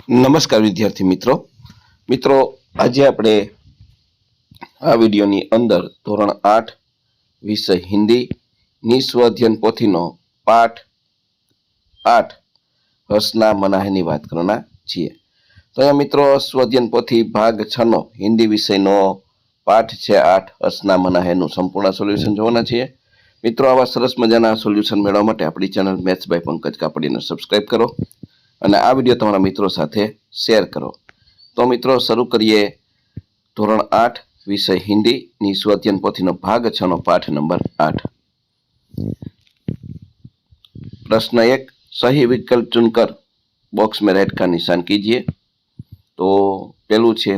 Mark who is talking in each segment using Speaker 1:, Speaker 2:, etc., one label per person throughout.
Speaker 1: નમસ્કાર વિદ્યાર્થી મિત્રો આજે આપણે આ વિડીયોની અંદર ધોરણ 8 વિષય હિન્દી નિસ્વ અધ્યયન પોથીનો પાઠ 8 હસના મનાહેની વાત કરવાના છીએ। તો અહીંયા મિત્રો સ્વઅધ્યયન પોથી ભાગ 6 નો હિન્દી વિષયનો પાઠ છે 8 હસના મનાહેનું સંપૂર્ણ સોલ્યુશન જોવાના છીએ। મિત્રો આવા સરસ મજાના સોલ્યુશન મેળવવા માટે આપણી ચેનલ મેથ્સ બાય પંકજ કાપડીને સબસ્ક્રાઇબ કરો અને આ વિડીયો તમારા મિત્રો સાથે શેર કરો। તો મિત્રો શરૂ કરીએ ધોરણ 8 विषय हिंदी निस्व अध्ययन पोथी नो भाग 6 नो पाठ नंबर 8। प्रश्न 1 सही विकल्प चुनकर बॉक्स में रेड का निशान कीजिए। तो पहलू छे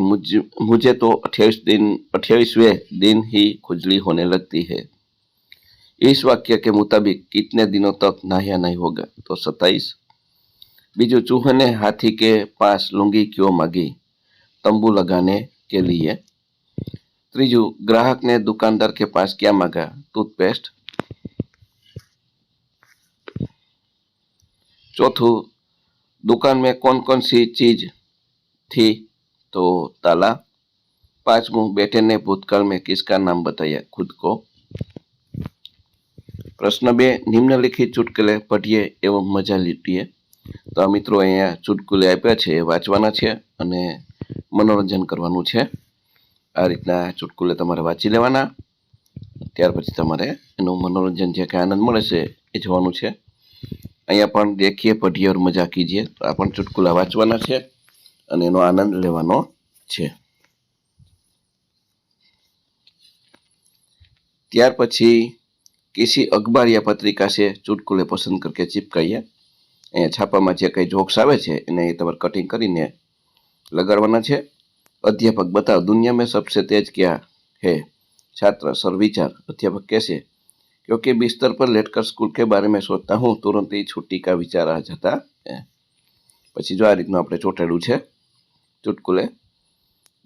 Speaker 1: मुझे तो 28वें दिन ही खुजली होने लगती है। इस वाक्य के मुताबिक कितने दिनों तक नहाया नहीं होगा? तो 27। बीजू चूहे ने हाथी के पास लुंगी क्यों मांगी? तंबू लगाने के लिए। त्रीजू ग्राहक ने दुकानदार के पास क्या मांगा? टूथपेस्ट। चौथू दुकान में कौन कौन सी चीज थी? तो ताला। पांचवू बेटे ने भूतकाल में किसका नाम बताया? खुद को। प्रश्न 2 निम्नलिखित चुटकुले पढ़िए एवं मजा लीजिए। तो मित्रों अहींया चुटकुले आप्या छे वांचवाना छे अने मनोरंजन करवानुं छे। आ रीतना चुटकुले तमारे वांची लेवाना, त्यार पछी तमारे एनुं मनोरंजन जे कांई आनंद मळे छे ए जोवानुं छे। अहींया पण देखिए पढ़िए और मजा कीजिए। तो आ पण चुटकुला वांचवाना छे अने एनो आनंद लेवानो छे। त्यार पछी किसी अखबार या पत्रिका से चुटकुले पसंद करके चिपकाइए। अहींया छापामां जे कांई जोक्स आवे छे एने तमारे कटिंग करीने लगाडवाना छे। अध्यापक बताओ दुनिया में सबसे तेज क्या है? छात्र सर विचार। अध्यापक कैसे? क्योंकि बिस्तर पर लेटकर स्कूल के बारे में सोचता हूँ, तुरंत ही छुट्टी का विचार आ जाता है। पछी जो आ रीतनु आपणे चोटेडुं छे चुटकुले।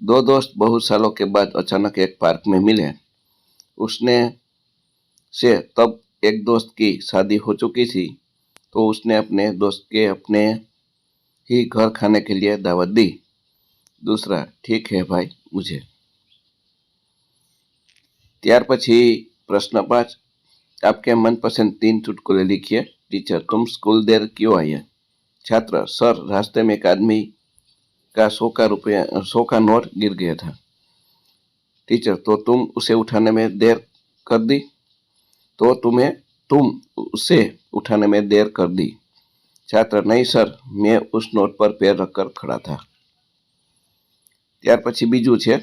Speaker 1: दो दोस्त बहुत सालों के बाद अचानक एक पार्क में मिले। उसने से तब एक दोस्त की शादी हो चुकी थी, तो उसने अपने दोस्त के अपने ही घर खाने के लिए दावत दी। दूसरा ठीक है भाई मुझे। त्यार पछी प्रश्न 5 आपके मनपसंद 3 चुटकुले लिखिए। टीचर तुम स्कूल देर क्यों आए? छात्र सर रास्ते में एक आदमी का 100 का नोट गिर गया था। टीचर तो तुम उसे उठाने में देर कर दी? तो तुम उसे उठाने में देर कर दी। छात्र नहीं सर मैं उस नोट पर पैर रखकर खड़ा था। त्यार पछी बीजू छे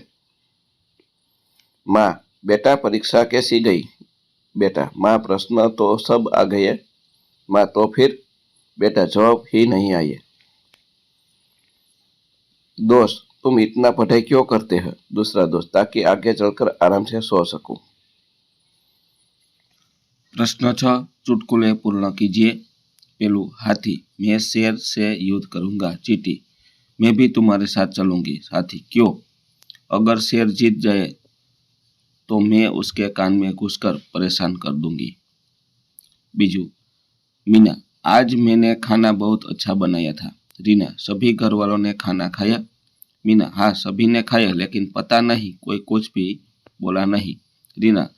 Speaker 1: माँ बेटा परीक्षा कैसी गई? बेटा माँ प्रश्न तो सब आ गए। माँ तो फिर? बेटा जवाब ही नहीं आए। दोस्त तुम इतना पढ़ाई क्यों करते हो? दूसरा दोस्त ताकि आगे चलकर आराम से सो सकूं।
Speaker 2: प्रश्न 6 चुटकुले पूर्ण कीजिए। पहलू हाथी मैं शेर से युद्ध करूंगा। चींटी मैं भी तुम्हारे साथ चलूंगी। साथी क्यों? अगर शेर जीत जाए तो मैं उसके कान में घुसकर परेशान कर दूंगी। बीजू मीना आज मैंने खाना बहुत अच्छा बनाया था। रीना सभी घर वालों ने खाना खाया? मीना हाँ सभी ने खाया लेकिन पता नहीं कोई कुछ भी बोला नहीं। रीना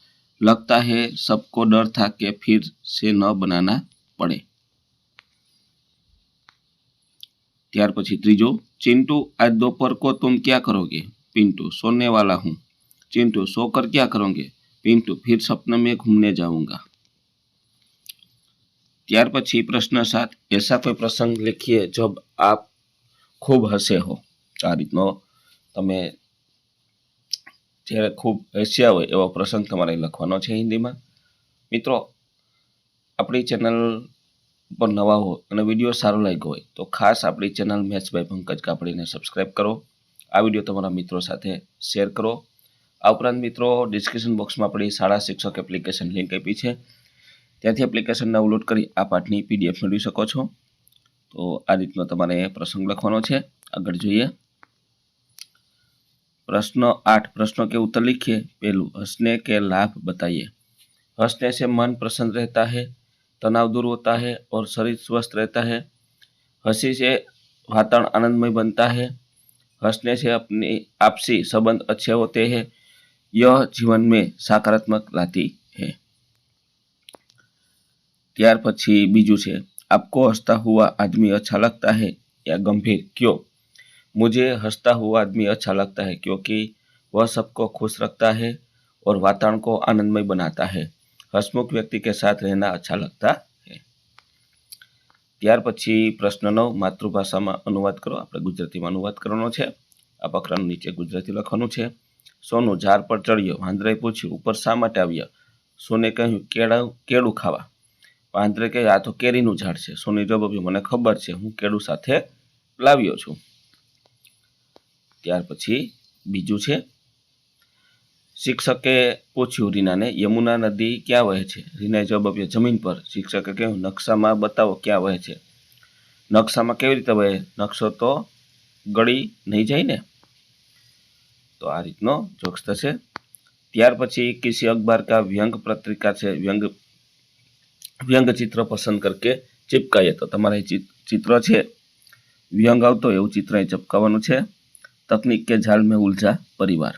Speaker 2: लगता है सबको डर था कि फिर से न बनाना पड़े। त्यार पछी त्रीजो चिंटू आज दोपहर को तुम क्या करोगे? पिंटू सोने वाला हूँ। चिंटू सोकर क्या करोगे? पिंटू फिर सपने में घूमने जाऊंगा। त्यार पछी प्रश्न 7 ऐसा कोई प्रसंग लिखिए जब आप खूब हसे हो। आ रीतनो तमे ज्यारे खूब हस्या होय एवो प्रसंग तमारे लखवानो छे हिंदीमां। मित्रों आपणी चेनल पर नवा हो और विडियो सारो लाग्यो होय तो खास आपणी चेनल मैथ्स बाय पंकज कापड़ीने सब्सक्राइब करो। आ विडियो तमारा मित्रों साथे शेर करो। आ उपरांत मित्रों डिस्क्रिप्शन बॉक्स में अपनी शाळा शिक्षक एप्लिकेशन लिंक आपी है, त्याथी एप्लिकेशन डाउनलॉड करी आ पाठनी पीडीएफ मेळवी शको छो। तो आ रीतनो तमारे प्रसंग लखवानो छे। आगळ जोईए। प्रश्न 8 प्रश्नों के उत्तर लिखिए। पहलू हंसने के लाभ बताइए। हंसने से मन प्रसन्न रहता है, तनाव दूर होता है और शरीर स्वस्थ रहता है। हंसी से वातावरण आनंदमय बनता है, हंसने से अपने आपसी संबंध अच्छे होते हैं, यह जीवन में सकारात्मक लाती है। ત્યાર પછી બીજું છે, आपको हंसता हुआ आदमी अच्छा लगता है या गंभीर, क्यों? मुझे हंसता हुआ आदमी अच्छा लगता है क्योंकि वह सबको खुश रखता है और वातावरण को आनंदमय बनाता है। हंसमुख व्यक्ति के साथ रहना अच्छा लगता है। ત્યાર પછી પ્રશ્ન 9, માતૃભાષામાં અનુવાદ કરો। આપણે ગુજરાતીમાં અનુવાદ કરવાનો છે। આ ફકરાનું નીચે ગુજરાતી લખવાનું છે। સોનું ઝાડ પર ચડ્યો, વાંદરાએ પૂછ્યું, ઉપર શા માટે આવ્યા? સોને કહ્યું, કેળું ખાવા। વાંદરે કહ્યું, આ તો કેરીનું ઝાડ છે। સોને જવાબ આપ્યો, મને ખબર છે, હું કેળું સાથે લાવ્યો છું। ત્યાર પછી બીજું છે, શિક્ષકે પૂછ્યું રીનાને, યમુના નદી ક્યાં વહે છે? રીનાએ જવાબ આપ્યો, જમીન પર। શિક્ષકે કહ્યું, નકશામાં બતાવો ક્યાં વહે છે? નકશામાં કેવી રીતે વહે? નકશો તો ગળી નહીં જાય ને। તો આ રીતનો જોક્સ થશે। ત્યાર પછી કિસી અખબાર કા વ્યંગ પત્રિકા છે વ્યંગ ચિત્ર પસંદ કરકે चिपकाइए। तो તમારે ચિત્ર છે વ્યંગ આવતો એવું ચિત્ર અહીં ચપકાવવાનું છે। तकनीक के जाल में उलझा परिवार।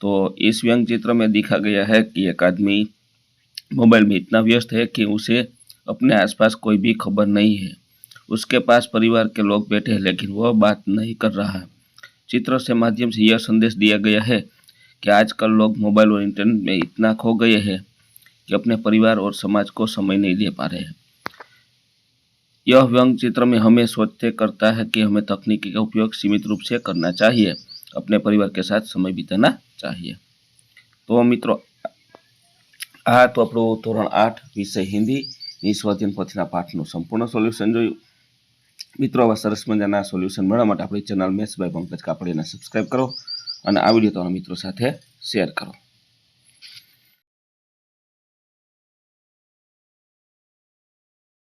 Speaker 2: तो इस व्यंग चित्र में दिखा गया है कि एक आदमी मोबाइल में इतना व्यस्त है कि उसे अपने आसपास कोई भी खबर नहीं है। उसके पास परिवार के लोग बैठे हैं लेकिन वह बात नहीं कर रहा है। चित्र से माध्यम से यह संदेश दिया गया है कि आजकल लोग मोबाइल और इंटरनेट में इतना खो गए हैं कि अपने परिवार और समाज को समय नहीं दे पा रहे हैं। यह व्यंग चित्र में हमें सोचते करता है कि हमें तकनीकी का उपयोग सीमित रूप से करना चाहिए, अपने परिवार के साथ समय बिताना चाहिए। तो मित्रों, आ तो આપણું ધોરણ 8 વિષય હિન્દી ની સ્વાધ્યાય પોથીના પાઠનું સંપૂર્ણ સોલ્યુશન જોયું। મિત્રો, આવા સરસ મજાના સોલ્યુશન મેળવવા માટે આપણી ચેનલ મેથ્સ બાય પંકજ કાપડિયાને સબસ્ક્રાઇબ કરો અને આ વિડીયો તમારા મિત્રો સાથે શેર કરો।